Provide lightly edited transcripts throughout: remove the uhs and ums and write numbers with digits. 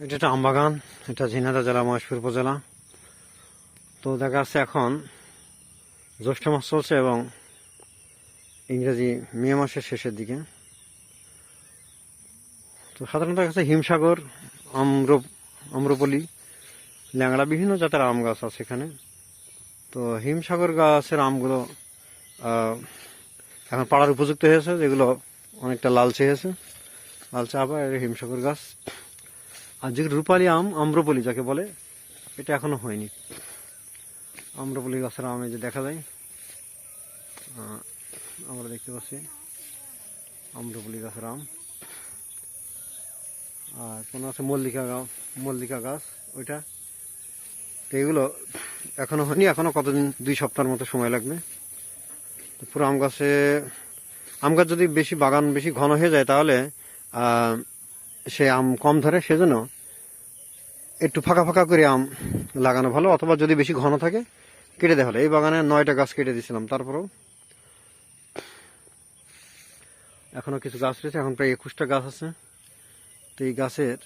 এটা একটা আমবাগান। এটা ঝিনাইদহ জেলা মহেশপুর উপজেলা। তো দেখা যাচ্ছে এখন জ্যৈষ্ঠ মাস চলছে এবং ইংরেজি মে মাসের শেষের দিকে। তো সাধারণত দেখা যাচ্ছে হিমসাগর, আম্রপলি, ল্যাংড়া বিভিন্ন জাতের আম গাছ আছে এখানে। তো হিমসাগর গাছের আমগুলো এখন পাড়ার উপযুক্ত হয়েছে, যেগুলো অনেকটা লালচে হয়েছে, লালচে আবার হিমসাগর গাছ। আর যে রূপালি আম, আম্রপলি যাকে বলে, এটা এখনো হয়নি। আম্রপলি গাছের আম এই যে দেখা যায়, আমরা দেখতে পাচ্ছি আম্রপলি গাছের আম। আর কোনো আছে মল্লিকা গাছ, ওইটা। তো এগুলো এখনো হয়নি, এখনো কতদিন, 2 সপ্তাহের মতো সময় লাগবে। তো পুরো আম গাছ যদি বাগান বেশি ঘন হয়ে যায়, তাহলে সে আম কম ধরে। সেজন্য একটু ফাঁকা ফাঁকা করে আম লাগানো ভালো, অথবা যদি বেশি ঘন থাকে কেটে দেওয়া ভালো। এই বাগানে 9টা গাছ কেটে দিয়েছিলাম, তারপরেও এখনো কিছু গাছ রয়েছে। এখন প্রায় 21টা গাছ আছে। তো এই গাছের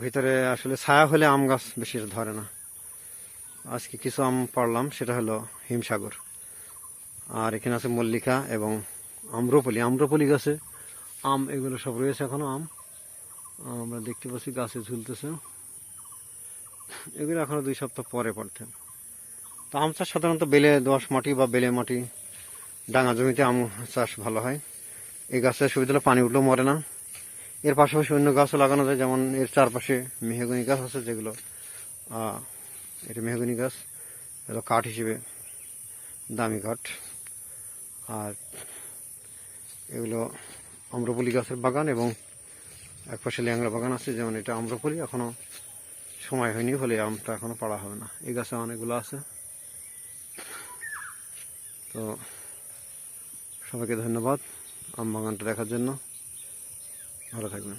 ভিতরে আসলে ছায়া হলে আম গাছ বেশি ধরে না। আজকে কিছু আম পাড়লাম, সেটা হলো হিমসাগর। আর এখানে আছে মল্লিকা এবং আম্রপলি গাছে আম, এগুলো সব রয়েছে এখনো আম। আমরা দেখতে পাচ্ছি গাছে ঝুলতেছে। এগুলো এখনো 2 সপ্তাহ পরে পড়তে। তো আম চাষ সাধারণত বেলে দোআঁশ মাটি বা বেলে মাটি, ডাঙা জমিতে আম চাষ ভালো হয়। এই গাছের সুবিধা হলো পানি উঠলেও মরে না। এর পাশাপাশি অন্য গাছও লাগানো যায়, যেমন এর চারপাশে মেহগনি গাছ আছে, যেগুলো এটা মেহগনি গাছ, এগুলো কাঠ হিসেবে দামি কাঠ। আর এগুলো আম্রপলি গাছের বাগান, এবং একপাশে ল্যাংড়া বাগান আছে। যেমন এটা আম্রপলি, এখনো সময় হয়নি বলে আমটা এখনো পাড়া হবে না। এই গাছে অনেকগুলো আছে। তো সবাইকে ধন্যবাদ আম বাগানটা দেখার জন্য। ভালো থাকবেন।